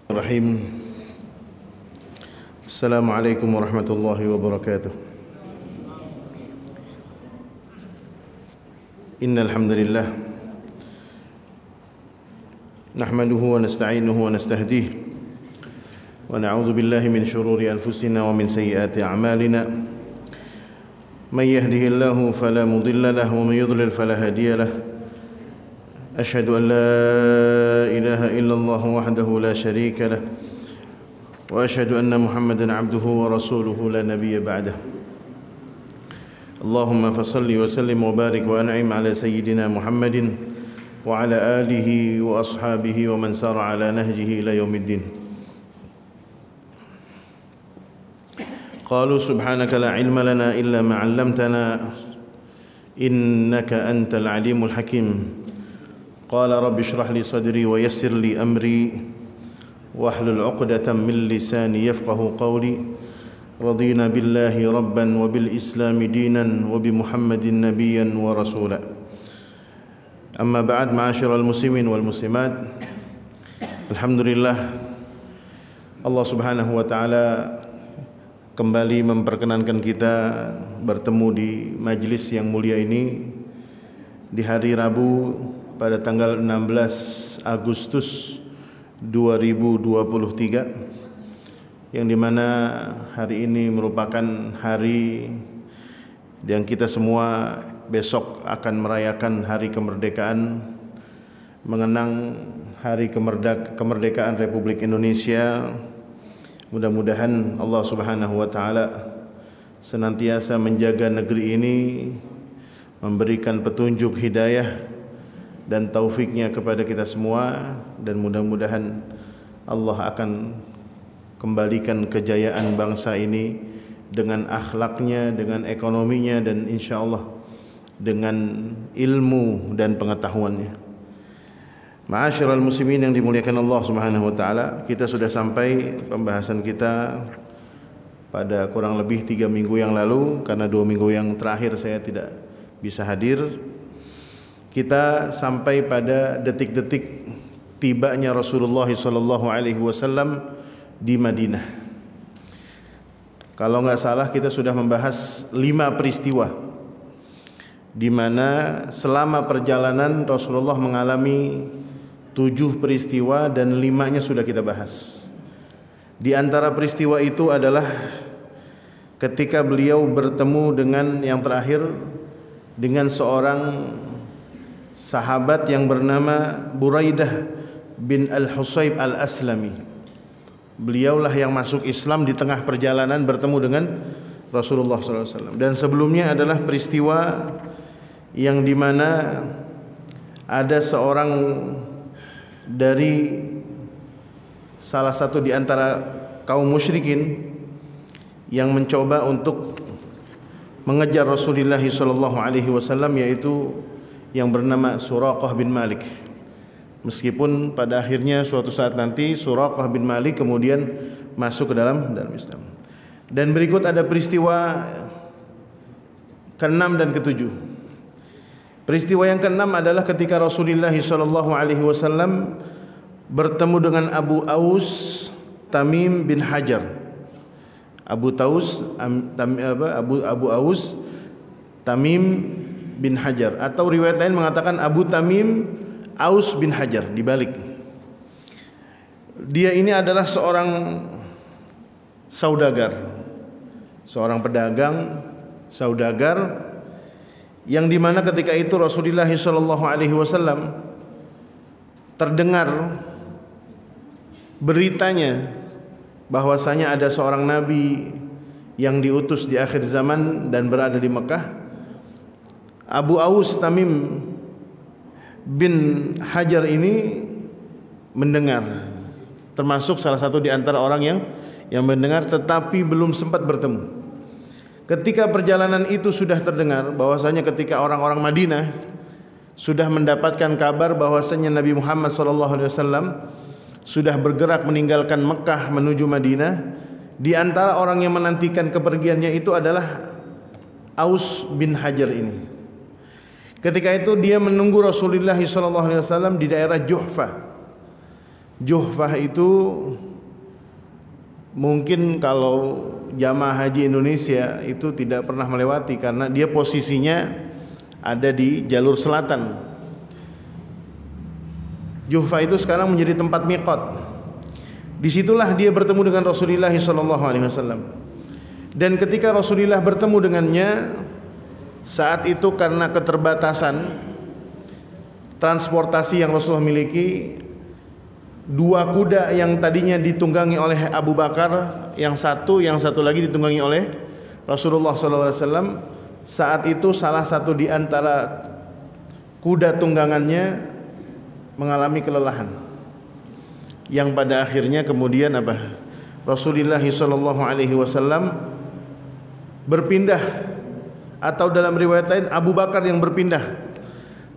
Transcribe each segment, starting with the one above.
Bismillahirrahmanirrahim. Assalamualaikum warahmatullahi wabarakatuh. Innal hamdalillah nahmaduhu wa nasta'inuhu wa nastahdihi wa na'udzu billahi min shururi anfusina wa min sayyiati a'malina. May yahdihillahu fala mudilla lahu wa may yudlil fala hadiya lahu. أشهد أن لا إله إلا الله وحده لا شريك له وأشهد أن محمدا عبده ورسوله لا نبي بعده اللهم فصل وسلم وبارك وأنعم على سيدنا محمد وعلى آله وأصحابه ومن سار على نهجه إلى يوم الدين قالوا سبحانك لا علم لنا إلا ما علمتنا إنك أنت العليم الحكيم قال رب اشرح لي صدري ويسر لي أمري واحلل عقدة من لساني يفقه قولي رضينا بالله ربا وبالإسلام دينا وبمحمد نبيا ورسولا أما بعد معاشر المسلمين والمسلمات Alhamdulillah Allah subhanahu wa ta'ala kembali memperkenankan kita bertemu di majlis yang mulia ini di hari Rabu pada tanggal 16 Agustus 2023 yang dimana hari ini merupakan hari yang kita semua besok akan merayakan hari kemerdekaan, mengenang hari kemerdekaan Republik Indonesia. Mudah-mudahan Allah Subhanahu wa taala senantiasa menjaga negeri ini, memberikan petunjuk hidayah dan taufiknya kepada kita semua, dan mudah-mudahan Allah akan kembalikan kejayaan bangsa ini dengan akhlaknya, dengan ekonominya, dan insya Allah dengan ilmu dan pengetahuannya. Ma'asyiral muslimin yang dimuliakan Allah Subhanahu wa taala, kita sudah sampai pembahasan kita pada kurang lebih 3 minggu yang lalu, karena 2 minggu yang terakhir saya tidak bisa hadir. Kita sampai pada detik-detik tibanya Rasulullah SAW di Madinah. Kalau nggak salah kita sudah membahas 5 peristiwa di mana selama perjalanan Rasulullah mengalami 7 peristiwa dan 5-nya sudah kita bahas. Di antara peristiwa itu adalah ketika beliau bertemu dengan yang terakhir dengan seorang sahabat yang bernama Buraidah bin Al-Husayb Al-Aslami. Beliaulah yang masuk Islam di tengah perjalanan bertemu dengan Rasulullah SAW. Dan sebelumnya adalah peristiwa yang dimana ada seorang dari salah satu di antara kaum musyrikin yang mencoba untuk mengejar Rasulullah SAW, yaitu yang bernama Suraqah bin Malik. Meskipun pada akhirnya suatu saat nanti Suraqah bin Malik kemudian masuk ke dalam Islam. Dan berikut ada peristiwa ke-6 dan ke-7. Peristiwa yang ke-6 adalah ketika Rasulullah SAW bertemu dengan Abu Aus Tamim bin Hajar. Abu Aus Tamim bin Hajar, atau riwayat lain mengatakan Abu Tamim Aus bin Hajar, dibalik. Dia ini adalah seorang saudagar, seorang pedagang, saudagar, yang dimana ketika itu Rasulullah SAW terdengar beritanya bahwasanya ada seorang nabi yang diutus di akhir zaman dan berada di Mekah. Abu Aus Tamim bin Hajar ini mendengar, termasuk salah satu di antara orang yang mendengar tetapi belum sempat bertemu. Ketika perjalanan itu sudah terdengar bahwasanya ketika orang-orang Madinah sudah mendapatkan kabar bahwasanya Nabi Muhammad SAW sudah bergerak meninggalkan Mekah menuju Madinah, di antara orang yang menantikan kepergiannya itu adalah Aus bin Hajar ini. Ketika itu dia menunggu Rasulullah SAW di daerah Juhfa. Juhfah itu mungkin kalau jamaah haji Indonesia itu tidak pernah melewati karena dia posisinya ada di jalur selatan. Juhfah itu sekarang menjadi tempat miqat. Disitulah dia bertemu dengan Rasulullah SAW. Dan ketika Rasulullah bertemu dengannya, saat itu karena keterbatasan transportasi yang Rasulullah miliki, dua kuda yang tadinya ditunggangi oleh Abu Bakar, yang satu lagi ditunggangi oleh Rasulullah SAW. Saat itu salah satu di antara kuda tunggangannya mengalami kelelahan, yang pada akhirnya kemudian Rasulullah SAW berpindah, atau dalam riwayat lain Abu Bakar yang berpindah,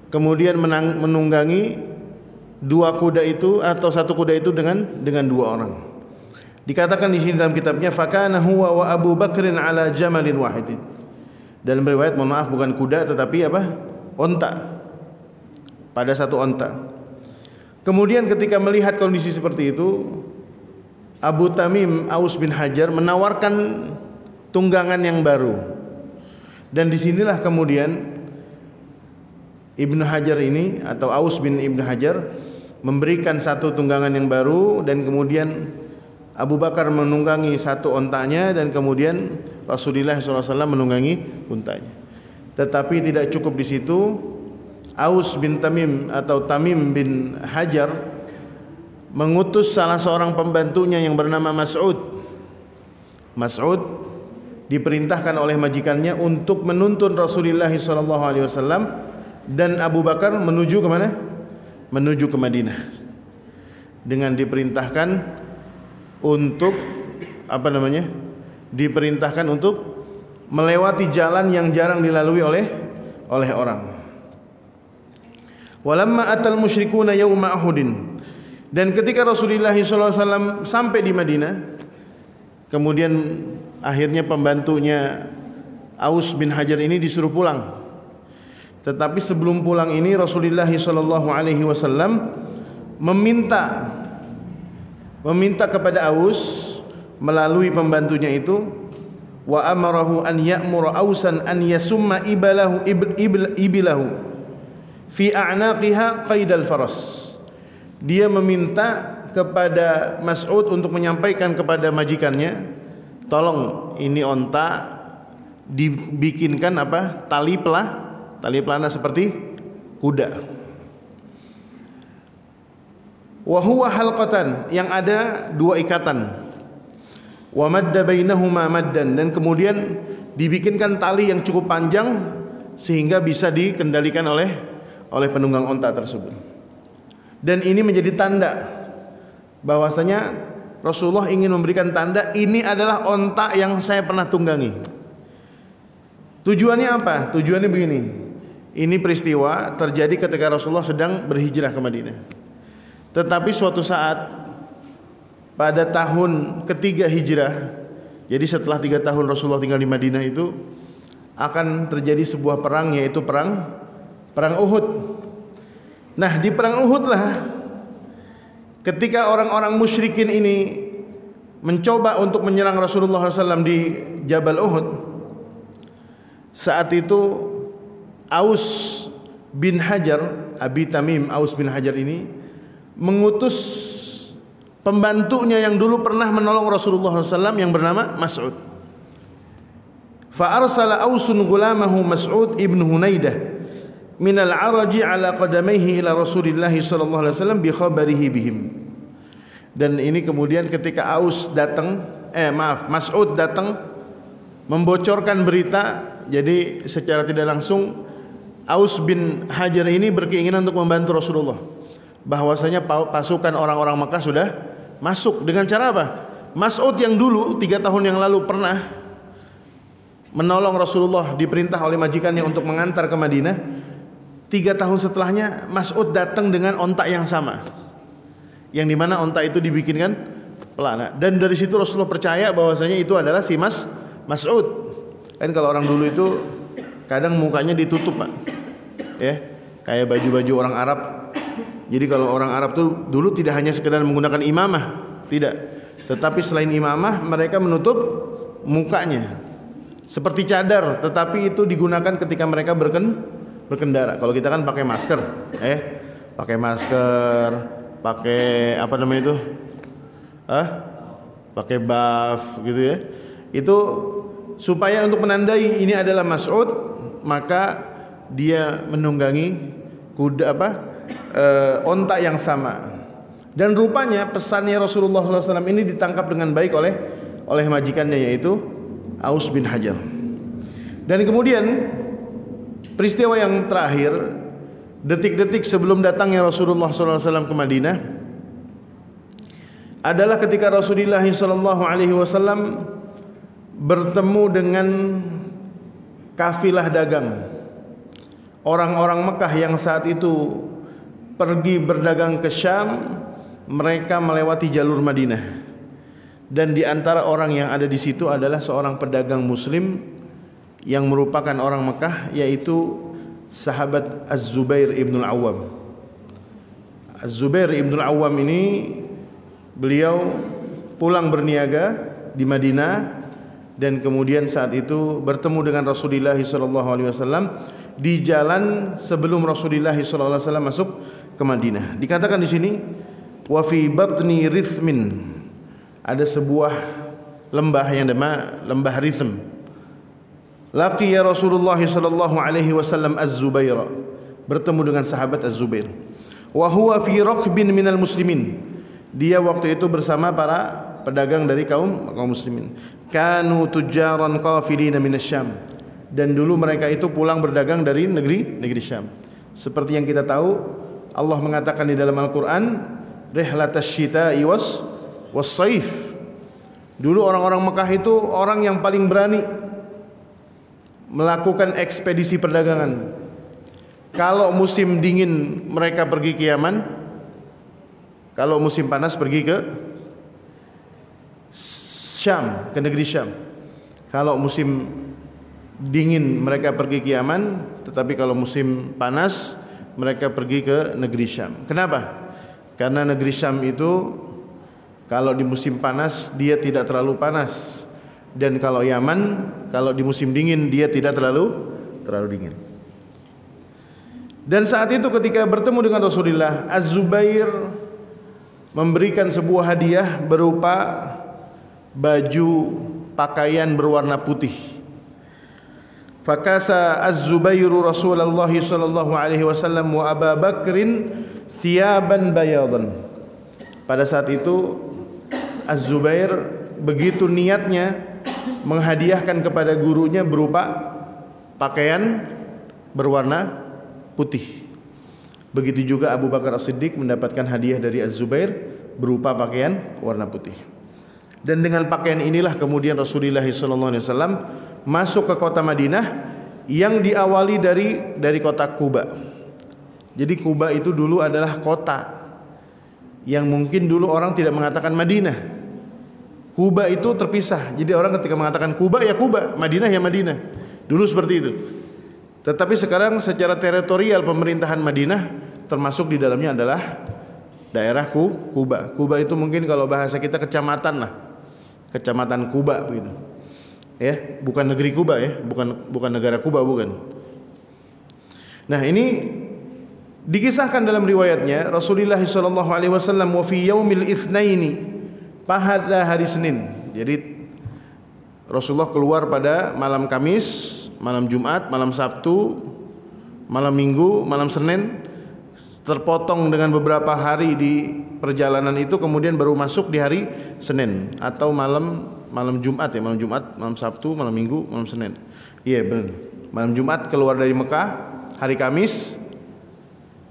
kemudian menunggangi dua kuda itu atau satu kuda itu dengan dua orang. Dikatakan di sini dalam kitabnya, fakana huwa wa Abu Bakrin ala jamalin wahidin. Dalam riwayat, mohon maaf, bukan kuda tetapi onta, pada satu onta. Kemudian ketika melihat kondisi seperti itu, Abu Tamim Aus bin Hajar menawarkan tunggangan yang baru. Dan disinilah kemudian Ibnu Hajar ini, atau Aus bin Ibnu Hajar, memberikan satu tunggangan yang baru, dan kemudian Abu Bakar menunggangi satu ontanya, dan kemudian Rasulullah SAW menunggangi untanya. Tetapi tidak cukup di situ. Aus bin Tamim atau Tamim bin Hajar mengutus salah seorang pembantunya yang bernama Mas'ud. Mas'ud diperintahkan oleh majikannya untuk menuntun Rasulullah SAW dan Abu Bakar menuju ke mana? Menuju ke Madinah. Dengan diperintahkan untuk diperintahkan untuk melewati jalan yang jarang dilalui oleh orang. Walamma atal musyrikuna yauma Uhudin. Dan ketika Rasulullah SAW sampai di Madinah, kemudian akhirnya pembantunya Aus bin Hajar ini disuruh pulang. Tetapi sebelum pulang ini Rasulullah SAW meminta kepada Aus melalui pembantunya itu, wa amarahu an ya'mura Ausan an yasumma ibilahu fi a'naqiha qaidal faras. Dia meminta kepada Mas'ud untuk menyampaikan kepada majikannya, tolong ini onta dibikinkan tali pelana seperti kuda. Wa huwa halqatan, yang ada dua ikatan. Wa madda bainahuma maddan, dan kemudian dibikinkan tali yang cukup panjang sehingga bisa dikendalikan oleh penunggang onta tersebut. Dan ini menjadi tanda bahwasanya Rasulullah ingin memberikan tanda ini adalah onta yang saya pernah tunggangi. Tujuannya apa? Tujuannya begini. Ini peristiwa terjadi ketika Rasulullah sedang berhijrah ke Madinah. Tetapi suatu saat pada tahun ketiga hijrah, jadi setelah 3 tahun Rasulullah tinggal di Madinah itu, akan terjadi sebuah perang, yaitu perang Uhud. Nah, di perang Uhud lah ketika orang-orang musyrikin ini mencoba untuk menyerang Rasulullah SAW di Jabal Uhud, saat itu Aus bin Hajar, Abi Tamim Aus bin Hajar ini mengutus pembantunya yang dulu pernah menolong Rasulullah SAW yang bernama Mas'ud. Fa arsala Ausun gulamahu Mas'ud ibn Hunaidah minal araji ala qadamaihi ila Rasulillah sallallahu alaihi wasallam bi khabarihi bihim. Dan ini kemudian ketika Mas'ud datang membocorkan berita, jadi secara tidak langsung Aus bin Hajar ini berkeinginan untuk membantu Rasulullah, bahwasanya pasukan orang-orang Makkah sudah masuk. Dengan cara apa? Mas'ud yang dulu 3 tahun yang lalu pernah menolong Rasulullah, diperintah oleh majikannya untuk mengantar ke Madinah, 3 tahun setelahnya Mas'ud datang dengan onta yang sama, yang dimana onta itu dibikinkan pelana. Dan dari situ Rasulullah percaya bahwasanya itu adalah si Mas'ud. Kan kalau orang dulu itu kadang mukanya ditutup, Pak, ya, kayak baju-baju orang Arab Jadi kalau orang Arab tuh dulu tidak hanya sekedar menggunakan imamah, tidak. Tetapi selain imamah mereka menutup mukanya seperti cadar, tetapi itu digunakan ketika mereka berkendara. Kalau kita kan pakai masker, pakai masker, pakai apa namanya itu? Pakai buff gitu ya. Itu supaya untuk menandai ini adalah Mas'ud, maka dia menunggangi kuda onta yang sama. Dan rupanya pesannya Rasulullah SAW ini ditangkap dengan baik oleh majikannya, yaitu Aus bin Hajar. Dan kemudian peristiwa yang terakhir, detik-detik sebelum datangnya Rasulullah SAW ke Madinah, adalah ketika Rasulullah SAW bertemu dengan kafilah dagang orang-orang Mekah yang saat itu pergi berdagang ke Syam. Mereka melewati jalur Madinah, dan di antara orang yang ada di situ adalah seorang pedagang Muslim yang merupakan orang Mekah, yaitu sahabat Az-Zubair ibn al-Awwam. Az-Zubair ibn al-Awwam ini beliau pulang berniaga di Madinah, dan kemudian saat itu bertemu dengan Rasulullah SAW di jalan sebelum Rasulullah SAW masuk ke Madinah. Dikatakan di sini, wa fi batni rithmin, ada sebuah lembah yang nama lembah Rithim. Laqiya Rasulullah sallallahu alaihi wasallam Az-Zubair, bertemu dengan sahabat Az-Zubair. Wa huwa fi raqbin minal muslimin, dia waktu itu bersama para pedagang dari kaum muslimin. Kanu tujaran qafilina minas Syam, dan dulu mereka itu pulang berdagang dari negeri Syam. Seperti yang kita tahu, Allah mengatakan di dalam Al-Qur'an, rihlatas syita'i was-saif. Dulu orang-orang Mekah itu orang yang paling berani melakukan ekspedisi perdagangan. Kalau musim dingin mereka pergi ke Yaman, kalau musim panas pergi ke Syam, ke negeri Syam. Kalau musim dingin mereka pergi ke Yaman, tetapi kalau musim panas mereka pergi ke negeri Syam. Kenapa? Karena negeri Syam itu kalau di musim panas dia tidak terlalu panas, dan kalau Yaman kalau di musim dingin dia tidak terlalu dingin. Dan saat itu ketika bertemu dengan Rasulullah, Az-Zubair memberikan sebuah hadiah berupa baju pakaian berwarna putih. Fakasa Az-Zubairu Rasulullah sallallahu alaihi wasallam wa Abu Bakrin thiyaban bayadan. Pada saat itu Az-Zubair begitu niatnya menghadiahkan kepada gurunya berupa pakaian berwarna putih. Begitu juga Abu Bakar As-Siddiq mendapatkan hadiah dari Az-Zubair berupa pakaian warna putih. Dan dengan pakaian inilah kemudian Rasulullah SAW masuk ke kota Madinah yang diawali dari kota Quba. Jadi Quba itu dulu adalah kota yang mungkin dulu orang tidak mengatakan Madinah. Quba itu terpisah. Jadi orang ketika mengatakan Quba ya Quba, Madinah ya Madinah. Dulu seperti itu. Tetapi sekarang secara teritorial pemerintahan Madinah termasuk di dalamnya adalah daerah Quba. Quba itu mungkin kalau bahasa kita kecamatan lah. Kecamatan Quba begitu. Ya, bukan negeri Kuba ya, bukan negara Kuba, bukan. Nah, ini dikisahkan dalam riwayatnya Rasulullah sallallahu alaihi wasallam wa fi yaumil itsnaini, pada hari Senin. Jadi Rasulullah keluar pada malam Kamis, malam Jumat, malam Sabtu, malam Minggu, malam Senin, terpotong dengan beberapa hari di perjalanan itu, kemudian baru masuk di hari Senin atau malam Jumat ya, malam Jumat, malam Sabtu, malam Minggu, malam Senin. Iya benar. Malam Jumat keluar dari Mekah, hari Kamis,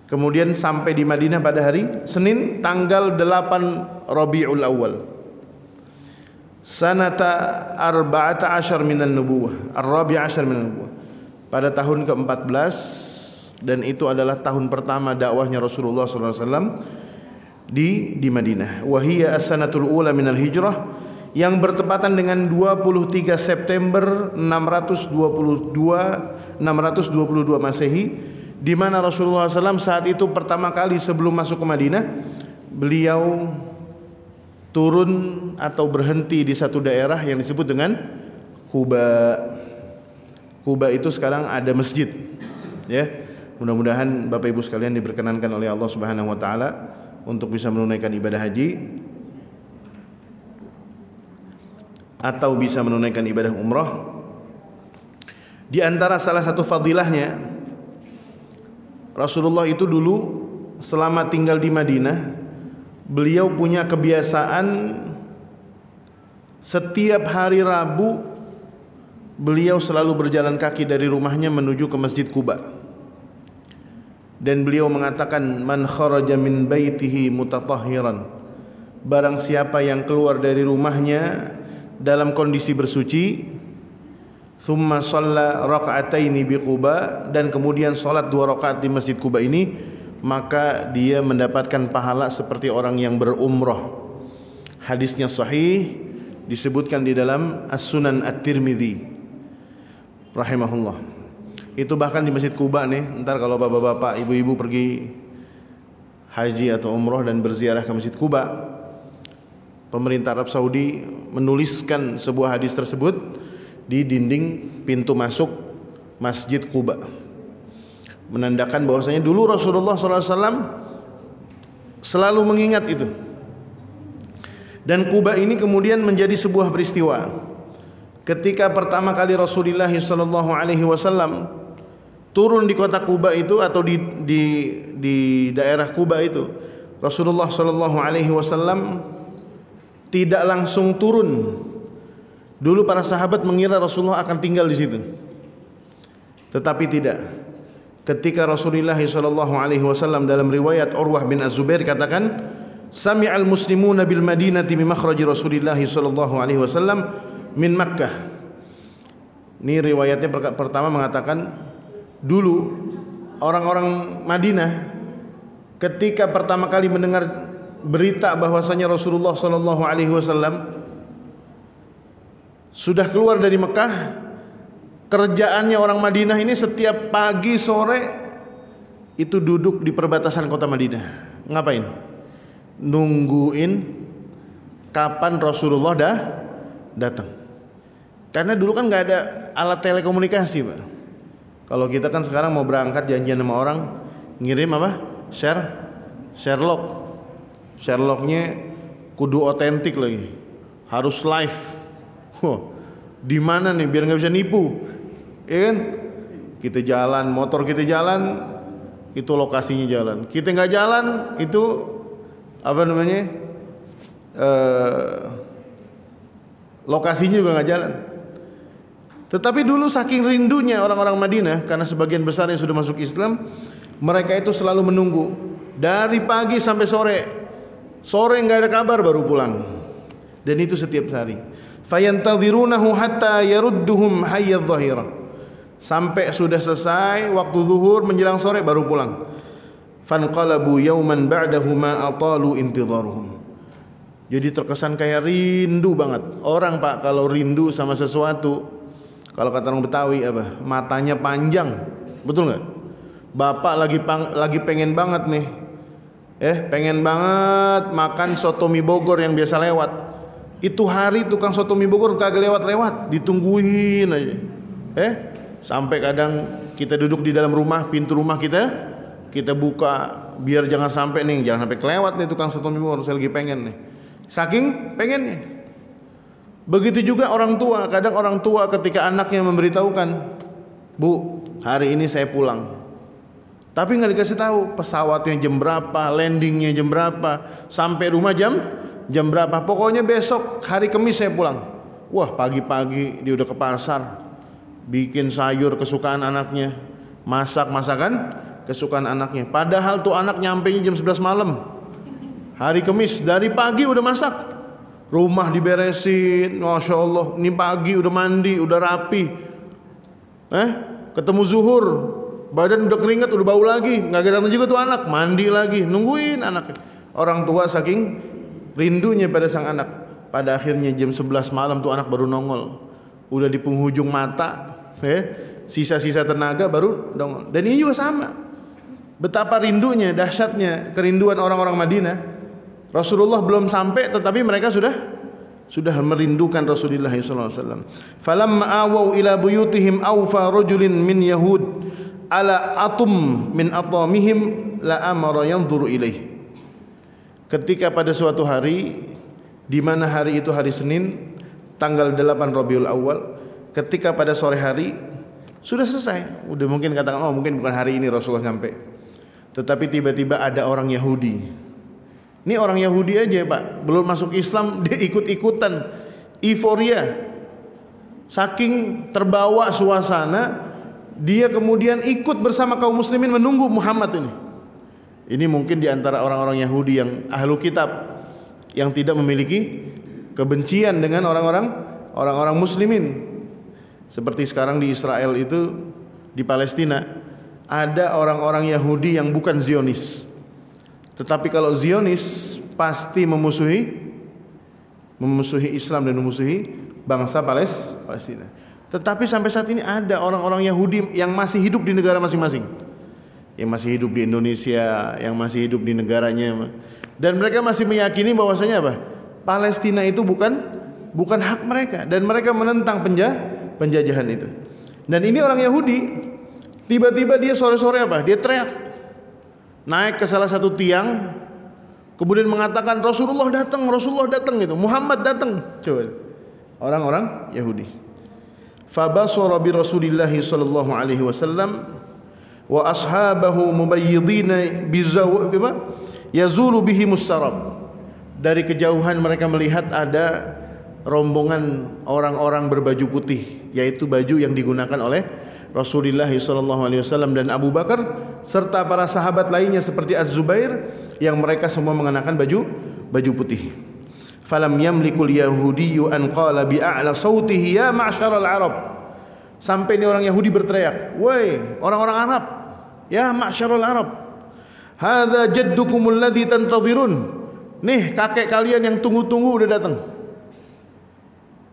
kemudian sampai di Madinah pada hari Senin tanggal 8 Rabiul Awal. Sanata 14 minan nubuwah, ar-rabi'ashar minan nubuwah. Pada tahun ke-14, dan itu adalah tahun pertama dakwahnya Rasulullah SAW di Madinah. Wahiyya as-sanatul ula minal hijrah, yang bertepatan dengan 23 September 622 Masehi, di mana Rasulullah SAW saat itu pertama kali sebelum masuk ke Madinah, beliau turun atau berhenti di satu daerah yang disebut dengan Quba. Quba itu sekarang ada masjid, ya. Mudah-mudahan Bapak Ibu sekalian diberkenankan oleh Allah Subhanahu wa taala untuk bisa menunaikan ibadah haji atau bisa menunaikan ibadah umrah. Di antara salah satu fadilahnya, Rasulullah itu dulu selama tinggal di Madinah, beliau punya kebiasaan setiap hari Rabu beliau selalu berjalan kaki dari rumahnya menuju ke Masjid Quba. Dan beliau mengatakan, man kharaja min baitihi mutatahhiran, barang siapa yang keluar dari rumahnya dalam kondisi bersuci, thumma shalla raka'ataini bi Quba, dan kemudian salat 2 rakaat di Masjid Quba ini, maka dia mendapatkan pahala seperti orang yang berumrah. Hadisnya sahih, disebutkan di dalam As-Sunan At-Tirmidzi rahimahullah. Itu bahkan di Masjid Quba nih, ntar kalau bapak-bapak, ibu-ibu pergi haji atau umrah dan berziarah ke Masjid Quba, pemerintah Arab Saudi menuliskan sebuah hadis tersebut di dinding pintu masuk Masjid Quba, menandakan bahwasanya dulu Rasulullah SAW selalu mengingat itu. Dan Quba ini kemudian menjadi sebuah peristiwa. Ketika pertama kali Rasulullah SAW turun di kota Quba itu atau di daerah Quba itu, Rasulullah SAW tidak langsung turun. Dulu para sahabat mengira Rasulullah akan tinggal di situ, tetapi tidak. Ketika Rasulullah SAW dalam riwayat Urwah bin Az-Zubair katakan, sami'al muslimuna bil madinati min makhraji Rasulullah SAW min Makkah. Ini riwayatnya pertama mengatakan, dulu orang-orang Madinah ketika pertama kali mendengar berita bahwasanya Rasulullah SAW sudah keluar dari Mekah, kerjaannya orang Madinah ini setiap pagi sore itu duduk di perbatasan kota Madinah. Ngapain? Nungguin kapan Rasulullah datang. Karena dulu kan nggak ada alat telekomunikasi, Pak. Kalau kita kan sekarang mau berangkat janjian sama orang, ngirim apa? Sherlock. Sherlocknya kudu otentik lagi, harus live. Di mana nih biar nggak bisa nipu, ya kan? Kita jalan, motor kita jalan, itu lokasinya jalan. Kita nggak jalan, itu apa namanya? Lokasinya juga nggak jalan. Tetapi dulu saking rindunya orang-orang Madinah, karena sebagian besar yang sudah masuk Islam, mereka itu selalu menunggu dari pagi sampai sore. Sore nggak ada kabar baru pulang. Dan itu setiap hari. Fayantadhirunahu hatta yarudduhum hayyadh dhahira. Sampai sudah selesai waktu zuhur menjelang sore baru pulang. Fanqalabu yawman ba'dahu ma atalu intidharuhum. Jadi terkesan kayak rindu banget. Orang, Pak, kalau rindu sama sesuatu, kalau kata orang Betawi apa? Matanya panjang. Betul nggak? Bapak lagi pengen banget nih. Pengen banget makan soto mie Bogor yang biasa lewat. Itu hari tukang soto mie Bogor kagak lewat-lewat, ditungguin aja. Sampai kadang kita duduk di dalam rumah, pintu rumah kita buka biar jangan sampai kelewat nih tukang soto mie Bogor, saya lagi pengen nih. Saking pengennya. Begitu juga orang tua. Kadang orang tua ketika anaknya memberitahukan, Bu, hari ini saya pulang, tapi nggak dikasih tahu pesawatnya jam berapa, landingnya jam berapa, sampai rumah jam berapa. Pokoknya besok hari Kamis saya pulang. Wah, pagi-pagi dia udah ke pasar, bikin sayur kesukaan anaknya, masak masakan kesukaan anaknya. Padahal tuh anak nyampenya jam 11 malam. Hari Kamis dari pagi udah masak. Rumah diberesin, Masya Allah, ini pagi udah mandi, udah rapi. Ketemu zuhur, badan udah keringat, udah bau lagi. Nggak datang juga tuh anak, mandi lagi, nungguin anaknya. Orang tua saking rindunya pada sang anak. Pada akhirnya jam 11 malam tuh anak baru nongol. Udah di penghujung mata, sisa-sisa tenaga baru nongol. Dan ini juga sama. Betapa rindunya, dahsyatnya kerinduan orang-orang Madinah. Rasulullah belum sampai tetapi mereka sudah merindukan Rasulullah sallallahu alaihi wasallam. Falamma awau ila buyutihim awfa rajulin min yahud ala atum min atamihim la amara yanzuru ilaih. Ketika pada suatu hari, di mana hari itu hari Senin, tanggal 8 Rabiul Awal, ketika pada sore hari sudah selesai, udah mungkin katakan oh mungkin bukan hari ini Rasulullah sampai. Tetapi tiba-tiba ada orang Yahudi. Ini orang Yahudi aja Pak, belum masuk Islam dia ikut-ikutan euforia. Saking terbawa suasana, dia kemudian ikut bersama kaum muslimin menunggu Muhammad ini. Ini mungkin di antara orang-orang Yahudi yang ahlu kitab, yang tidak memiliki kebencian dengan orang-orang muslimin. Seperti sekarang di Israel itu, di Palestina ada orang-orang Yahudi yang bukan Zionis. Tetapi kalau Zionis pasti memusuhi Islam dan memusuhi bangsa Palestina. Tetapi sampai saat ini ada orang-orang Yahudi yang masih hidup di negara masing-masing, yang masih hidup di Indonesia, yang masih hidup di negaranya, dan mereka masih meyakini bahwasanya apa? Palestina itu bukan hak mereka, dan mereka menentang penjajahan itu. Dan ini orang Yahudi. Tiba-tiba dia sore-sore apa? Dia teriak, naik ke salah satu tiang, kemudian mengatakan Rasulullah datang gitu, Muhammad datang. Coba orang-orang Yahudi. Fabasara bi Rasulillah sallallahu alaihi wasallam wa ashabahu mubayyidina yazulu bihimus sarab. Dari kejauhan mereka melihat ada rombongan orang-orang berbaju putih, yaitu baju yang digunakan oleh Rasulullah sallallahu alaihi wasallam dan Abu Bakar serta para sahabat lainnya seperti Az-Zubair yang mereka semua mengenakan baju putih. Falam yamlikul yahudiyyu an qala bi a'la sautihi ya ma'syaral arab. Sampai ini orang Yahudi berteriak, "Woi, orang-orang Arab, ya ma'syaral arab. Hadza jaddukumul ladzi tantadhirun." Nih, kakek kalian yang tunggu-tunggu udah datang.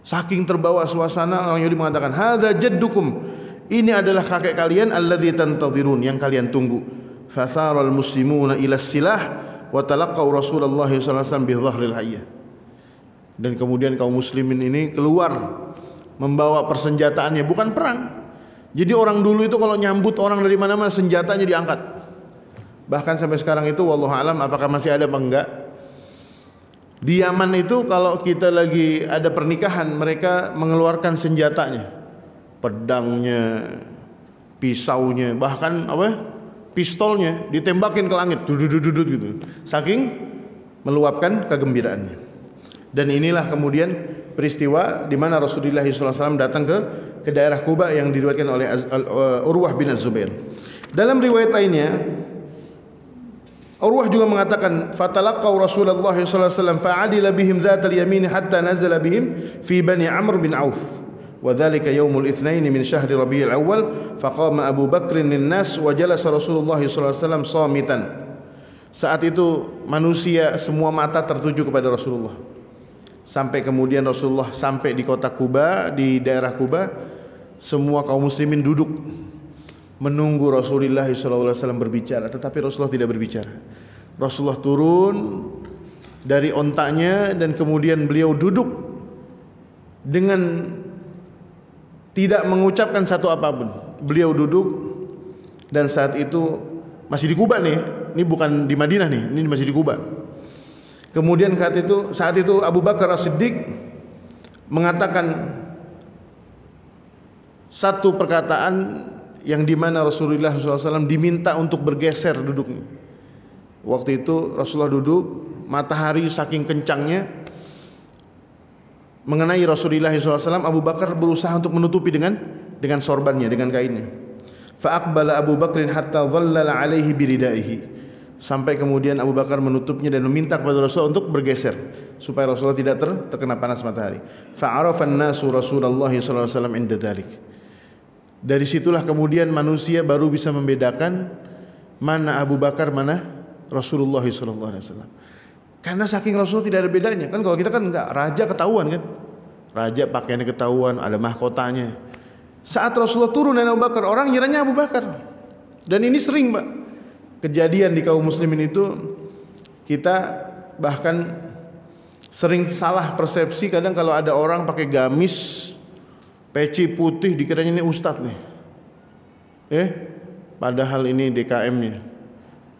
Saking terbawa suasana, orang Yahudi mengatakan, "Hadza jaddukum." Ini adalah kakek kalian alladzi tantadhirun, yang kalian tunggu. Fatharal muslimuna ila silah wa talaqaw Rasulullah sallallahu alaihi wasallam bi dhahril hayyah. Dan kemudian kaum muslimin ini keluar membawa persenjataannya, bukan perang. Jadi orang dulu itu kalau nyambut orang dari mana-mana senjatanya diangkat. Bahkan sampai sekarang itu wallahu alam apakah masih ada apa enggak. Di Yaman itu kalau kita lagi ada pernikahan, mereka mengeluarkan senjatanya. Pedangnya, pisaunya, bahkan pistolnya ditembakin ke langit, dudut gitu. Saking meluapkan kegembiraannya. Dan inilah kemudian peristiwa di mana Rasulullah SAW datang ke daerah Quba yang diriwayatkan oleh Urwah bin Az-Zubair. Dalam riwayat lainnya, Urwah juga mengatakan, "Fatalaqaw Rasulullah SAW fa'adila bihim dzatal yamin hatta nazala bihim fi Bani Amr bin Auf." وذلك يوم الاثنين من شهر ربيع الأول فقام أبو بكر للناس وجلس رسول الله صلى الله عليه وسلم صامتا. Saat itu manusia semua mata tertuju kepada Rasulullah. Sampai kemudian Rasulullah sampai di kota Quba, di daerah Quba, semua kaum muslimin duduk menunggu Rasulullah sallallahu alaihi wasallam berbicara, tetapi Rasulullah tidak berbicara. Rasulullah turun dari ontanya dan kemudian beliau duduk dengan tidak mengucapkan satu apapun. Beliau duduk dan saat itu masih di Quba nih. Ini bukan di Madinah nih, ini masih di Quba. Kemudian saat itu Abu Bakar As-Siddiq mengatakan satu perkataan yang dimana Rasulullah SAW diminta untuk bergeser duduknya. Waktu itu Rasulullah duduk, matahari saking kencangnya mengenai Rasulullah SAW, Abu Bakar berusaha untuk menutupi dengan sorbannya, dengan kainnya. Fa'aqbala Abu Bakrin hatta dhallala alaihi biridaihi. Sampai kemudian Abu Bakar menutupnya dan meminta kepada Rasulullah untuk bergeser supaya Rasulullah tidak terkena panas matahari. Fa'arafan nasu Rasulullah SAW inda dhalik. Dari situlah kemudian manusia baru bisa membedakan mana Abu Bakar, mana Rasulullah SAW. Karena saking Rasulullah tidak ada bedanya. Kan kalau kita kan enggak, raja ketahuan kan. Raja pakaiannya ketahuan, ada mahkotanya. Saat Rasulullah turun dari Abu Bakar, orang ngiranya Abu Bakar. Dan ini sering, Pak. kejadian di kaum muslimin itu kita bahkan sering salah persepsi. Kadang kalau ada orang pakai gamis, peci putih, dikiranya ini ustadz nih. Padahal ini DKM-nya.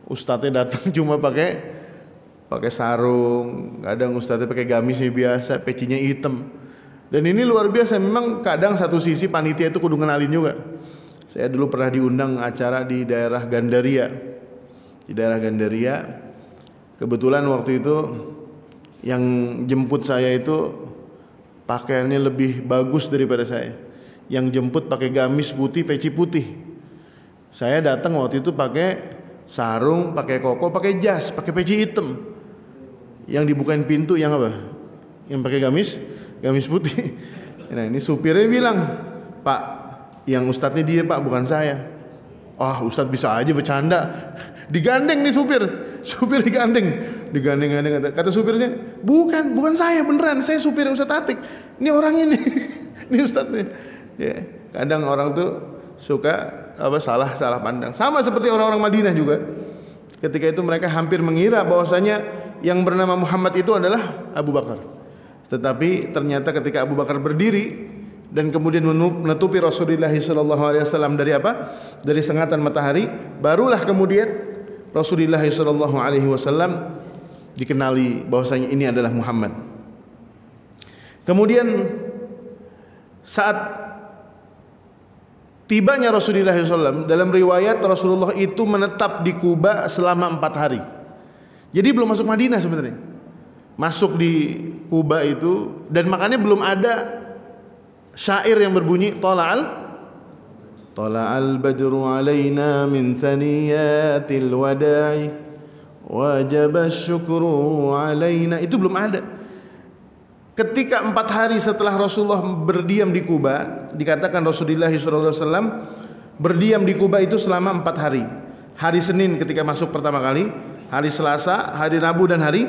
Ustadznya datang cuma pakai sarung, kadang ustadznya pakai gamisnya biasa, pecinya hitam. Dan ini luar biasa. Memang kadang satu sisi panitia itu kudu ngenalin juga. Saya dulu pernah diundang acara di daerah Gandaria. Di daerah Gandaria, kebetulan waktu itu yang jemput saya itu pakaiannya lebih bagus daripada saya. Yang jemput pakai gamis putih, peci putih. Saya datang waktu itu pakai sarung, pakai koko, pakai jas, pakai peci hitam. Yang dibukain pintu yang apa? Yang pakai gamis putih. Nah, ini supirnya bilang, "Pak, yang ustadznya dia, Pak, bukan saya." Ustadz bisa aja bercanda. Digandeng nih supir digandeng. Kata supirnya, bukan saya beneran, saya supir Ustadz Atik. Ini orang ini, ini ustadznya. Ya, kadang orang tuh suka salah pandang. Sama seperti orang-orang Madinah juga. Ketika itu mereka hampir mengira bahwasanya yang bernama Muhammad itu adalah Abu Bakar. Tetapi ternyata ketika Abu Bakar berdiri dan kemudian menutupi Rasulullah SAW dari apa? Dari sengatan matahari, barulah kemudian Rasulullah SAW dikenali bahwasanya ini adalah Muhammad. Kemudian saat tibanya Rasulullah SAW, dalam riwayat Rasulullah itu menetap di Kuba selama 4 hari. Jadi belum masuk Madinah sebenarnya. Masuk di Kuba itu, dan makanya belum ada syair yang berbunyi Tala'al badru alaina min thaniyatil wada'i wajaba syukru alaina. Itu belum ada. Ketika 4 hari setelah Rasulullah berdiam di Kuba, dikatakan Rasulullah SAW berdiam di Kuba itu selama 4 hari. Hari Senin ketika masuk pertama kali, hari Selasa, hari Rabu dan hari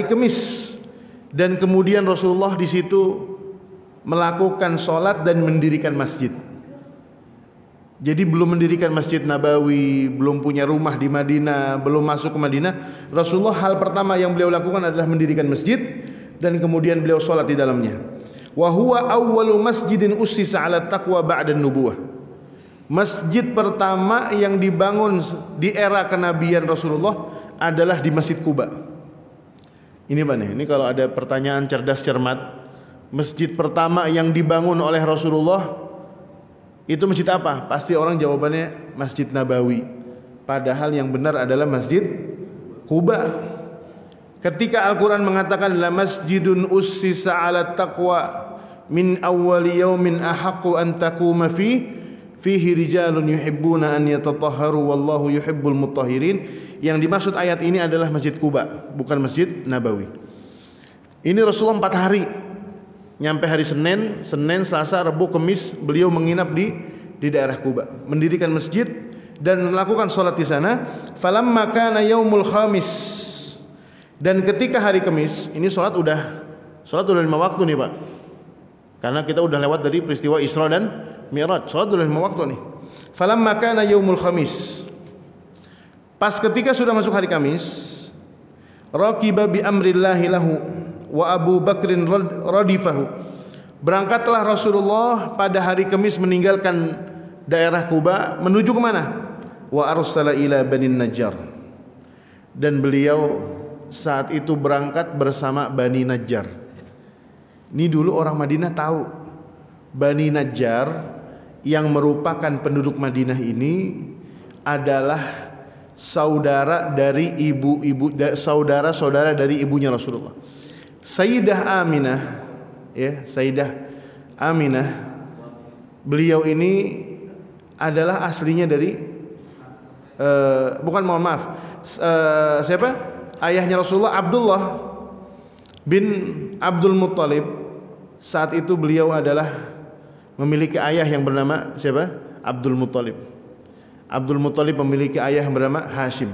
Kamis. Dan kemudian Rasulullah di situ melakukan sholat dan mendirikan masjid. Jadi belum mendirikan Masjid Nabawi, belum punya rumah di Madinah, belum masuk ke Madinah. Rasulullah hal pertama yang beliau lakukan adalah mendirikan masjid dan kemudian beliau sholat di dalamnya. Wa huwa awwalu masjidin ussisa 'ala taqwa ba'da nubuwah. Masjid pertama yang dibangun di era kenabian Rasulullah adalah di Masjid Kuba. Ini Pak nih, ini kalau ada pertanyaan cerdas cermat, masjid pertama yang dibangun oleh Rasulullah itu masjid apa? Pasti orang jawabannya Masjid Nabawi. Padahal yang benar adalah Masjid Kuba. Ketika Al-Quran mengatakan la masjidun ussisa 'ala taqwa min awwali yaumin ahaqqu an taquma fihi rijalun yuhibbuna an yatatahharu wallahu yuhibbul mutahhirin. Yang dimaksud ayat ini adalah Masjid Kuba, bukan Masjid Nabawi. Ini Rasulullah 4 hari. Nyampe hari Senin, Selasa, Rabu, Kamis beliau menginap di daerah Kuba, mendirikan masjid dan melakukan sholat di sana. Falamma kana yaumul khamis, dan ketika hari Kamis, ini sholat udah 5 waktu nih Pak, karena kita udah lewat dari peristiwa Isra dan Mi'raj. Sholat udah 5 waktu nih. Falamma kana yaumul khamis, pas ketika sudah masuk hari Kamis, raqiba bi amrillahi lahu wa Abu Bakrin radifahu. Berangkatlah Rasulullah pada hari Kamis meninggalkan daerah Kuba menuju ke mana? Wa arsala ila Bani Najjar. Dan beliau saat itu berangkat bersama Bani Najjar. Ini dulu orang Madinah tahu Bani Najjar yang merupakan penduduk Madinah ini adalah saudara dari saudara-saudara dari ibunya Rasulullah. Sayyidah Aminah, ya, Sayyidah Aminah, beliau ini adalah aslinya dari siapa? Ayahnya Rasulullah, Abdullah bin Abdul Muttalib. Saat itu beliau adalah memiliki ayah yang bernama siapa? Abdul Muttalib. Abdul Muttalib memiliki ayah yang bernama Hashim.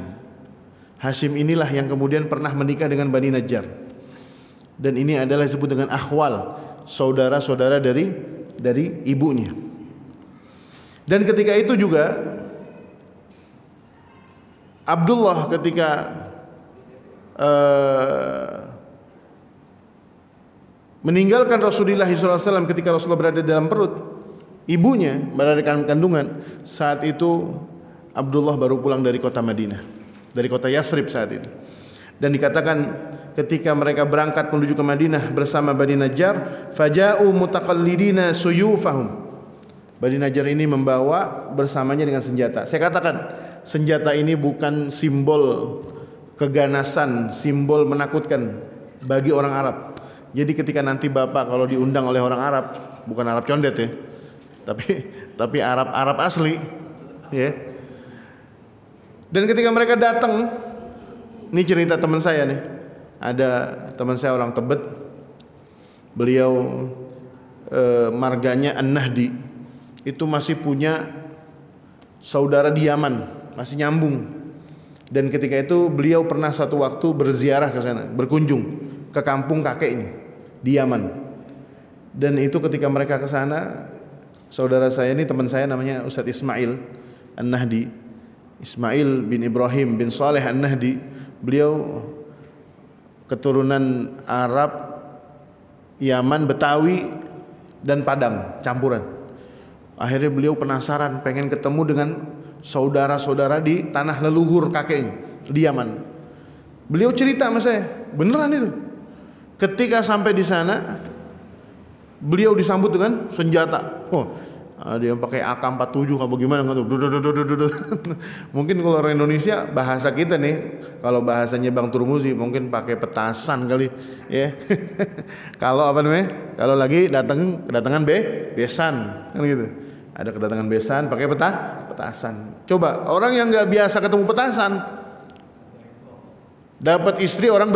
Hashim inilah yang kemudian pernah menikah dengan Bani Najjar. Dan ini adalah disebut dengan akhwal, saudara-saudara dari ibunya. Dan ketika itu juga Abdullah ketika meninggalkan Rasulullah SAW ketika Rasulullah berada dalam perut ibunya, berada dalam kandungan, saat itu Abdullah baru pulang dari kota Madinah, dari kota Yathrib saat itu. Dan dikatakan ketika mereka berangkat menuju ke Madinah bersama Bani Najjar, faja'u mutaqallidina suyufahum. Bani Najjar ini membawa bersamanya dengan senjata. Saya katakan, senjata ini bukan simbol keganasan, simbol menakutkan bagi orang Arab. Jadi ketika nanti Bapak kalau diundang oleh orang Arab, bukan Arab condet ya, tapi Arab asli, ya. Dan ketika mereka datang, ini cerita teman saya nih. Ada teman saya orang Tebet, beliau marganya An-Nahdi, itu masih punya saudara di Yaman, masih nyambung. Dan ketika itu beliau pernah satu waktu berziarah ke sana, berkunjung ke kampung kakeknya di Yaman. Dan itu ketika mereka ke sana, saudara saya ini, teman saya namanya Ustadz Ismail An-Nahdi, Ismail bin Ibrahim bin Saleh An-Nahdi. Beliau keturunan Arab, Yaman, Betawi dan Padang campuran. Akhirnya beliau penasaran, pengen ketemu dengan saudara-saudara di tanah leluhur kakeknya di Yaman. Beliau cerita sama saya, beneran itu. Ketika sampai di sana, beliau disambut dengan senjata. Ada yang pakai AK-47 apa gimana nggak tuh. Mungkin kalau orang Indonesia bahasa kita nih, kalau bahasanya Bang Turmuzi mungkin pakai petasan kali, ya. Kalau apa namanya? Kalau lagi kedatangan besan kan gitu. Ada kedatangan besan pakai petasan. Coba orang yang nggak biasa ketemu petasan, dapat istri orang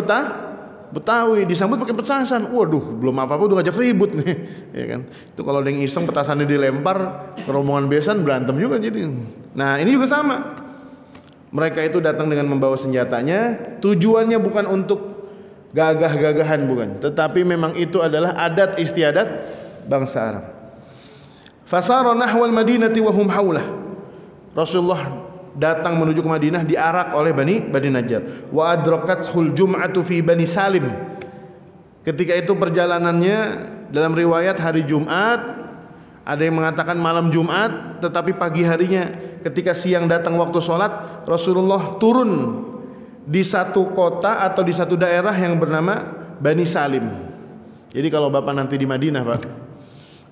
Betawi disambut pakai petasan. Waduh, belum apa-apa udah ngajak ribut nih, ya kan? Itu kalau ada yang iseng petasannya dilempar ke rombongan besan, berantem juga jadi. Nah, ini juga sama. Mereka itu datang dengan membawa senjatanya, tujuannya bukan untuk gagah-gagahan, bukan, tetapi memang itu adalah adat istiadat bangsa Arab. Fasara nahwal Madinati wa hum haulah. Rasulullah datang menuju ke Madinah diarak oleh Bani Najjar. Wa adrakathul jum'atu fi Bani Salim. Ketika itu perjalanannya dalam riwayat hari Jumat, ada yang mengatakan malam Jumat, tetapi pagi harinya ketika siang datang waktu sholat, Rasulullah turun di satu kota atau di satu daerah yang bernama Bani Salim. Jadi kalau Bapak nanti di Madinah, Pak,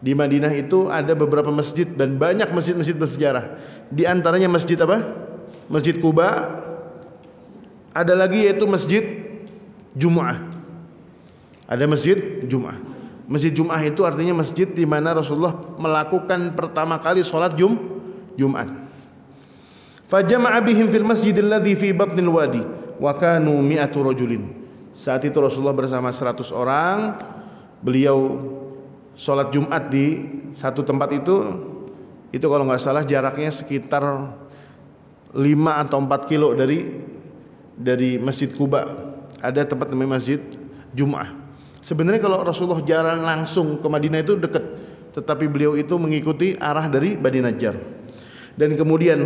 di Madinah itu ada beberapa masjid dan banyak masjid-masjid bersejarah. Di antaranya masjid apa? Masjid Quba. Ada lagi yaitu Masjid Jum'ah. Ada Masjid Jum'ah. Masjid Jum'ah itu artinya masjid di mana Rasulullah melakukan pertama kali sholat Jumat. Fajama'a bihim fil masjidil ladzi fi batnil wadi wa kanu mi'atu rajulin. Saat itu Rasulullah bersama 100 orang, beliau sholat Jumat di satu tempat itu kalau nggak salah jaraknya sekitar 5 atau 4 kilo dari Masjid Quba. Ada tempat namanya Masjid Jum'ah. Sebenarnya kalau Rasulullah jalan langsung ke Madinah itu dekat, tetapi beliau itu mengikuti arah dari Bani Najjar. Dan kemudian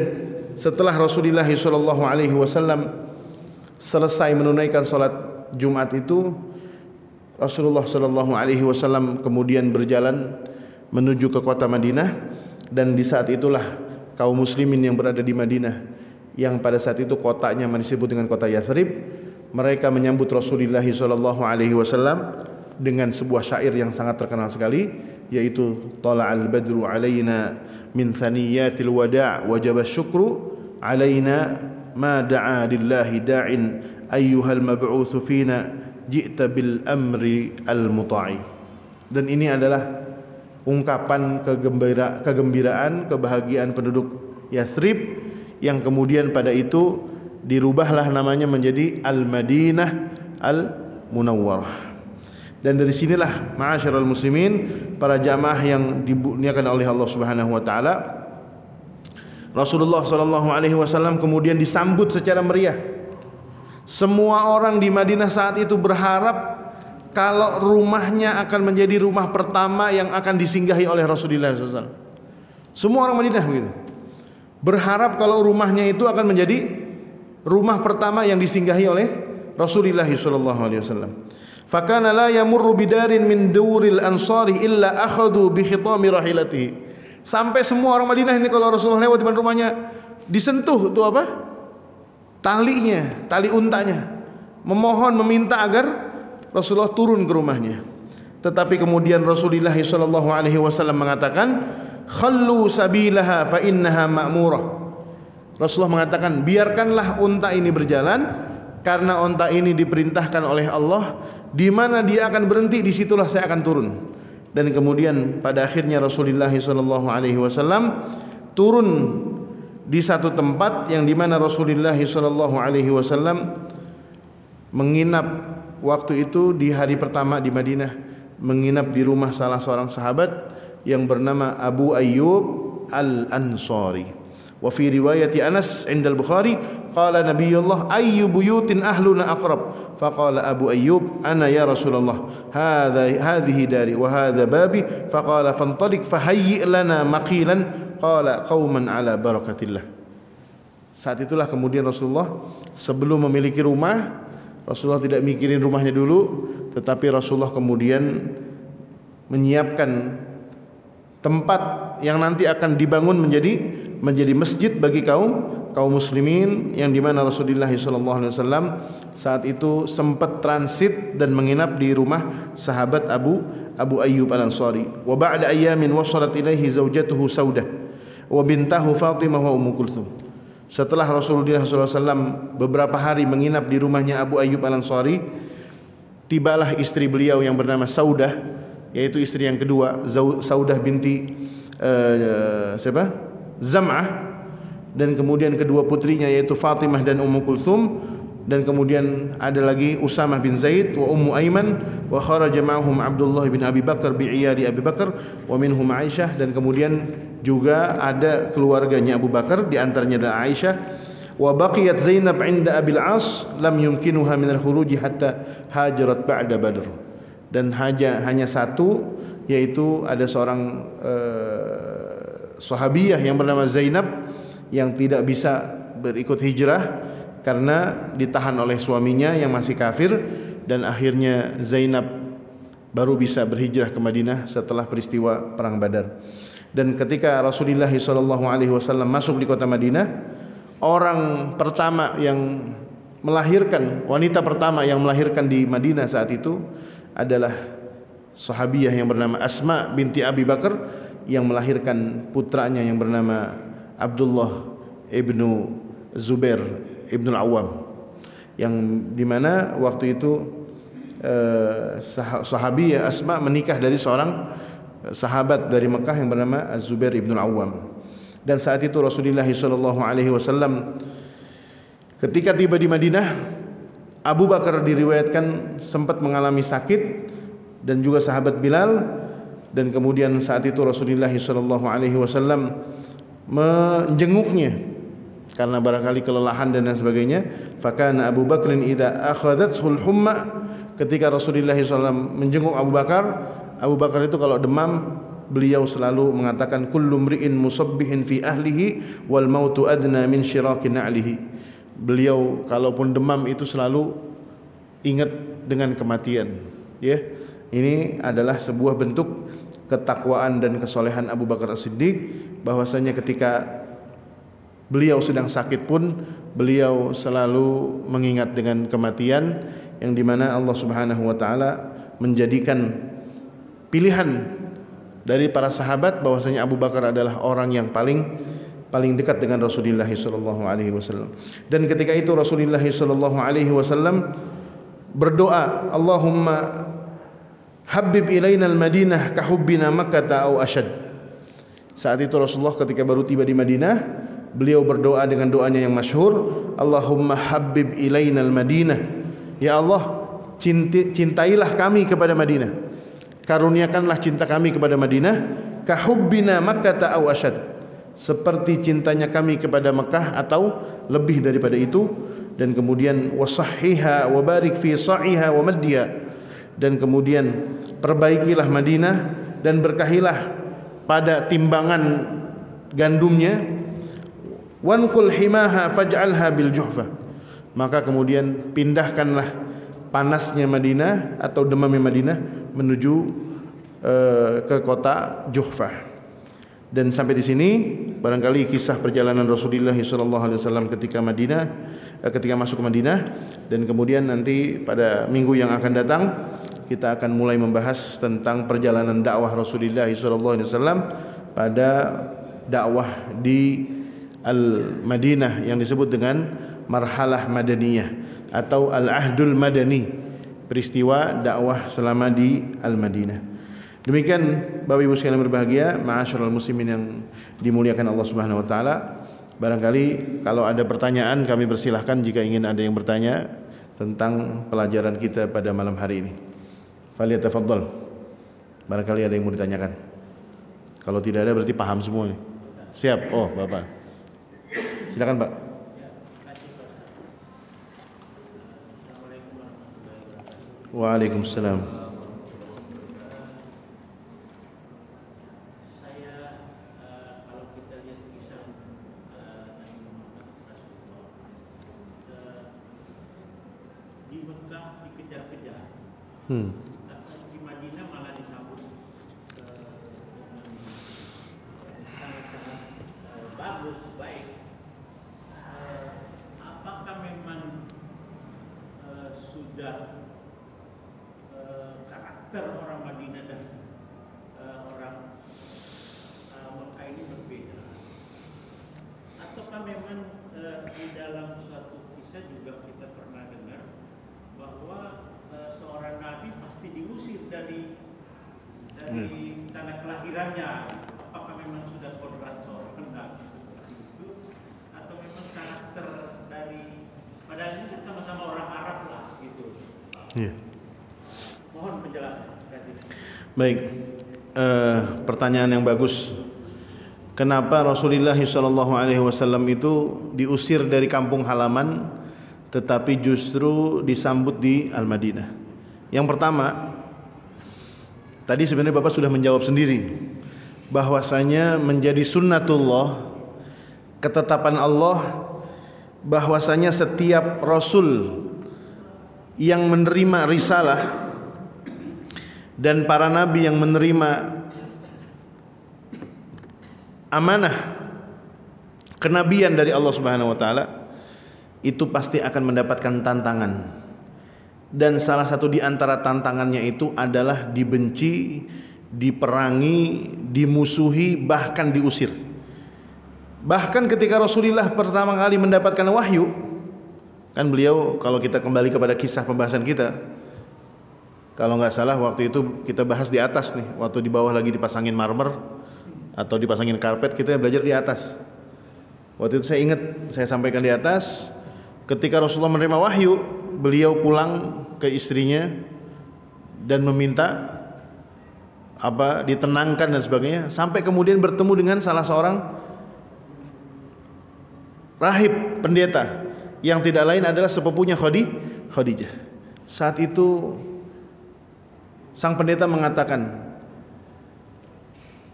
setelah Rasulullah SAW selesai menunaikan sholat Jumat itu, Rasulullah SAW kemudian berjalan menuju ke kota Madinah. Dan di saat itulah kaum muslimin yang berada di Madinah, yang pada saat itu kotanya disebut dengan kota Yathrib, mereka menyambut Rasulullah SAW dengan sebuah syair yang sangat terkenal sekali, yaitu Tala'al badru alaina min thaniyatil wada' wajaba syukru alaina ma da'a lillahi da'in ayyuhal mab'utsu fina ji'ta bil amri al muta'i. Dan ini adalah ungkapan kegembiraan, kebahagiaan penduduk Yathrib yang kemudian pada itu dirubahlah namanya menjadi Al-Madinah Al-Munawwarah. Dan dari sinilah ma'asyiral muslimin, para jamaah yang dimuliakan oleh Allah Subhanahu wa taala, Rasulullah SAW kemudian disambut secara meriah. Semua orang di Madinah saat itu berharap kalau rumahnya akan menjadi rumah pertama yang akan disinggahi oleh Rasulullah SAW. Semua orang Madinah begitu, berharap kalau rumahnya itu akan menjadi rumah pertama yang disinggahi oleh Rasulullah sallallahu alaihi wasallam. Fakana la yamurru bidarin min duril ansari illa akhadhu bi khitami rahilatihi. Sampai semua orang Madinah ini kalau Rasulullah lewat di depan rumahnya disentuh tuh apa? Talinya, tali untanya. Memohon, meminta agar Rasulullah turun ke rumahnya. Tetapi kemudian Rasulullah sallallahu alaihi wasallam mengatakan, "Khallu sabilaha fa innaha ma'murah." Rasulullah mengatakan, biarkanlah unta ini berjalan karena unta ini diperintahkan oleh Allah, di mana dia akan berhenti disitulah saya akan turun. Dan kemudian pada akhirnya Rasulullah sallallahu alaihi wasallam turun di satu tempat yang di mana Rasulullah sallallahu alaihi wasallam menginap waktu itu di hari pertama di Madinah, menginap di rumah salah seorang sahabat yang bernama Abu Ayyub Al-Ansari. Wa fi riwayati Anas inda al-Bukhari qala Nabiyullah ayyu buyutin ahluna aqrab faqala Abu Ayyub ana ya Rasulullah hadhihi dari wa hadha babi faqala fantaliq fahayyi lana maqilan qala qauman ala barakatillah. Saat itulah kemudian Rasulullah sebelum memiliki rumah, Rasulullah tidak mikirin rumahnya dulu, tetapi Rasulullah kemudian menyiapkan tempat yang nanti akan dibangun menjadi masjid bagi kaum muslimin, yang di mana Rasulullah SAW saat itu sempat transit dan menginap di rumah sahabat Abu Ayyub Al-Ansari. Wa ba'da ayamin wasalat ilaihi zaujatuhu Saudah wa bintahu Fatimah wa Ummu Kulthum. Setelah Rasulullah SAW beberapa hari menginap di rumahnya Abu Ayyub Al-Ansari, tibalah istri beliau yang bernama Saudah, yaitu istri yang kedua, Saudah binti Zam'ah, dan kemudian kedua putrinya yaitu Fatimah dan Ummu Kulthum, dan kemudian ada lagi Usamah bin Zaid wa Ummu Aiman, wa kharaja ma'hum Abdullah bin Abi Bakar bi'iyadi Abi Bakar wa minhum Aisyah, dan kemudian juga ada keluarganya Abu Bakar, di antaranya adalah Aisyah. Wa baqiyat Zainab 'inda Abil As lam yumkinuha min al-khuruj hatta hajarat ba'da Badr. Dan hanya satu, yaitu ada seorang sahabiyah yang bernama Zainab yang tidak bisa berikut hijrah karena ditahan oleh suaminya yang masih kafir, dan akhirnya Zainab baru bisa berhijrah ke Madinah setelah peristiwa perang Badar. Dan ketika Rasulullah SAW masuk di kota Madinah, orang pertama yang melahirkan, wanita pertama yang melahirkan di Madinah saat itu adalah sahabiyah yang bernama Asma binti Abi Bakar, yang melahirkan putranya yang bernama Abdullah ibnu Zubair ibnu Al-Awwam, yang dimana waktu itu sahabiyah Asma menikah dari seorang sahabat dari Mekah yang bernama Az-Zubair ibnu Al-Awwam. Dan saat itu Rasulullah SAW ketika tiba di Madinah, Abu Bakar diriwayatkan sempat mengalami sakit, dan juga sahabat Bilal. Dan kemudian saat itu Rasulullah SAW menjenguknya karena barangkali kelelahan dan lain sebagainya. Fakana Abu Bakrin idza akhadathul humma, ketika Rasulullah SAW menjenguk Abu Bakar itu kalau demam, beliau selalu mengatakan kullu mri'in musabbihin fi ahlihi wal mautu adna min syirakin na'lihi. Beliau kalaupun demam itu selalu ingat dengan kematian, ya. Ini adalah sebuah bentuk ketakwaan dan kesolehan Abu Bakar As-Siddiq, bahwasanya ketika beliau sedang sakit pun beliau selalu mengingat dengan kematian, yang dimana Allah Subhanahu wa taala menjadikan pilihan dari para sahabat bahwasanya Abu Bakar adalah orang yang paling dekat dengan Rasulullah SAW. Dan ketika itu Rasulullah SAW berdoa, Allahumma habib ilaina al-Madinah ka hubbina Makkah au asyad. Saat itu Rasulullah ketika baru tiba di Madinah, beliau berdoa dengan doanya yang masyhur, Allahumma habib ilaina al-Madinah. Ya Allah, cintailah kami kepada Madinah, karuniakanlah cinta kami kepada Madinah, ka hubbina Makkah au asyad, seperti cintanya kami kepada Mekah atau lebih daripada itu. Dan kemudian wasahhiha wa barik fi sa'iha wa maddiha, dan kemudian perbaikilah Madinah dan berkahilah pada timbangan gandumnya. Wanqul himaha faj'alha bil juhfa, maka kemudian pindahkanlah panasnya Madinah atau demamnya Madinah menuju ke kota Juhfah. Dan sampai di sini barangkali kisah perjalanan Rasulullah SAW ketika masuk ke Madinah, dan kemudian nanti pada minggu yang akan datang kita akan mulai membahas tentang perjalanan dakwah Rasulullah SAW pada dakwah di Al-Madinah yang disebut dengan marhalah Madaniyah atau Al-Ahdul Madani, peristiwa dakwah selama di Al-Madinah. Demikian Bapak Ibu sekalian berbahagia, ma'asyiral muslimin yang dimuliakan Allah Subhanahu wa taala. Barangkali kalau ada pertanyaan kami persilahkan jika ingin ada yang bertanya tentang pelajaran kita pada malam hari ini. Falyatafaddal. Barangkali ada yang mau ditanyakan. Kalau tidak ada berarti paham semua nih. Siap. Oh, Bapak. Silakan, Pak. Waalaikumsalam. Di Mekah dikejar-kejar, di Madinah malah disambut sangat-sangat bagus, baik. Apakah memang sudah karakter orang Madinah dan orang Mekah ini berbeda, ataukah memang di dalam suatu kisah juga kita pernah dengar bahwa seorang nabi pasti diusir dari tanah kelahirannya? Apakah memang sudah kodrat seorang nabi seperti itu, atau memang karakter dari, padahal ini kan sama-sama orang Arab lah gitu. Mohon penjelasan. Terima kasih. Baik, pertanyaan yang bagus. Kenapa Rasulullah SAW itu diusir dari kampung halaman tetapi justru disambut di Al-Madinah? Yang pertama, tadi sebenarnya Bapak sudah menjawab sendiri bahwasanya menjadi sunnatullah, ketetapan Allah, bahwasanya setiap rasul yang menerima risalah dan para nabi yang menerima amanah kenabian dari Allah Subhanahu wa taala itu pasti akan mendapatkan tantangan, dan salah satu di antara tantangannya itu adalah dibenci, diperangi, dimusuhi, bahkan diusir. Bahkan ketika Rasulullah pertama kali mendapatkan wahyu, kan beliau, kalau kita kembali kepada kisah pembahasan kita, kalau nggak salah waktu itu kita bahas di atas nih, waktu di bawah lagi dipasangin marmer atau dipasangin karpet, kita belajar di atas. Waktu itu saya ingat saya sampaikan di atas, ketika Rasulullah menerima wahyu, beliau pulang ke istrinya dan meminta ditenangkan dan sebagainya, sampai kemudian bertemu dengan salah seorang rahib pendeta yang tidak lain adalah sepupunya Khadijah. Saat itu sang pendeta mengatakan,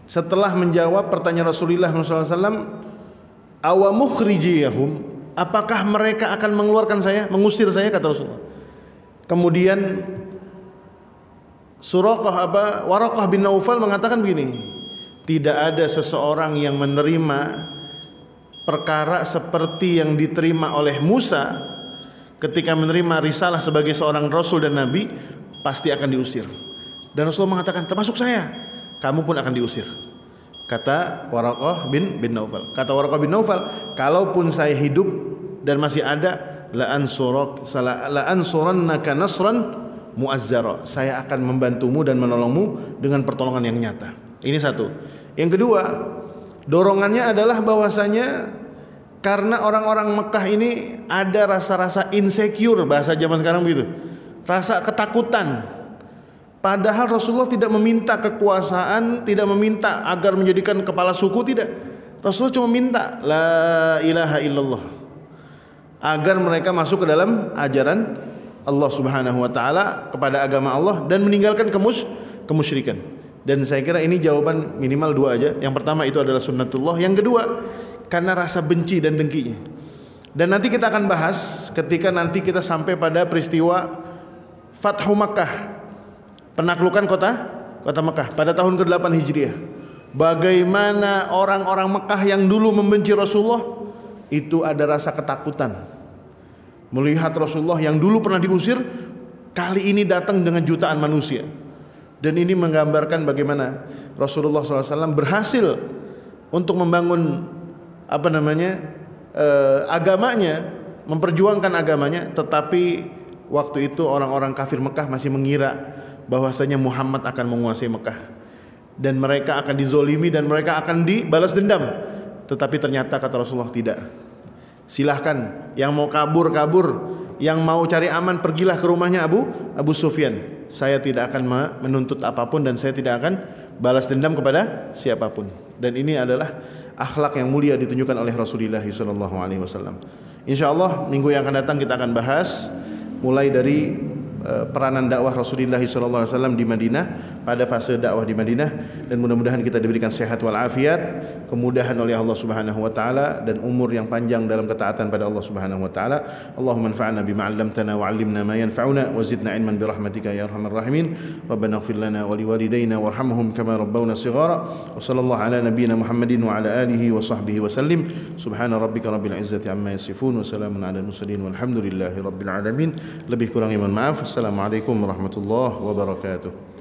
setelah menjawab pertanyaan Rasulullah SAW, awa mukhrijiyahum, apakah mereka akan mengeluarkan saya, mengusir saya, kata Rasulullah. Kemudian Waraqah bin Naufal mengatakan begini, tidak ada seseorang yang menerima perkara seperti yang diterima oleh Musa ketika menerima risalah sebagai seorang rasul dan nabi, pasti akan diusir. Dan Rasulullah mengatakan, termasuk saya, kamu pun akan diusir. Kata Waraqah bin Naufal. Kata Waraqah bin Naufal, kalaupun saya hidup dan masih ada, la ansurannaka nasran muazzara, saya akan membantumu dan menolongmu dengan pertolongan yang nyata. Ini satu. Yang kedua, dorongannya adalah bahwasanya karena orang-orang Mekah ini ada rasa-rasa insecure, bahasa zaman sekarang begitu, rasa ketakutan. Padahal Rasulullah tidak meminta kekuasaan, tidak meminta agar menjadikan kepala suku, tidak. Rasulullah cuma minta la ilaha illallah, agar mereka masuk ke dalam ajaran Allah Subhanahu wa taala, kepada agama Allah, dan meninggalkan kemusyrikan. Dan saya kira ini jawaban minimal dua aja. Yang pertama itu adalah sunnatullah, yang kedua karena rasa benci dan dengkinya. Dan nanti kita akan bahas ketika nanti kita sampai pada peristiwa Fathu Makkah, penaklukan kota Mekah pada tahun ke-8 Hijriah. Bagaimana orang-orang Mekah yang dulu membenci Rasulullah itu ada rasa ketakutan melihat Rasulullah yang dulu pernah diusir, kali ini datang dengan jutaan manusia. Dan ini menggambarkan bagaimana Rasulullah SAW berhasil untuk membangun agamanya, memperjuangkan agamanya, tetapi waktu itu orang-orang kafir Mekah masih mengira bahwasanya Muhammad akan menguasai Mekah dan mereka akan dizolimi dan mereka akan dibalas dendam. Tetapi ternyata kata Rasulullah tidak. Silahkan, yang mau kabur, yang mau cari aman pergilah ke rumahnya Abu Sufyan. Saya tidak akan menuntut apapun dan saya tidak akan balas dendam kepada siapapun. Dan ini adalah akhlak yang mulia ditunjukkan oleh Rasulullah SAW. Insyaallah minggu yang akan datang kita akan bahas mulai dari peranan dakwah Rasulullah SAW di Madinah, pada fase dakwah di Madinah, dan mudah-mudahan kita diberikan sehat wal afiat, kemudahan oleh Allah Subhanahu wa taala, dan umur yang panjang dalam ketaatan pada Allah Subhanahu wa taala. Allahumma anfa'na bima 'allamtana wa 'allimna ma yanfa'una wa zidna 'ilman bi rahmatika ya arhamar rahimin. Rabbana ighfir lana wa liwalidayna warhamhum kama rabbawna shighara. Wa sallallahu ala nabiyyina Muhammadin wa ala alihi wa sahbihi wa sallim. Subhana rabbika rabbil izzati amma yasifun wa salamun ala al mursalin walhamdulillahi rabbil alamin. Lebih kurangnya mohon maaf. Assalamualaikum warahmatullahi wabarakatuh.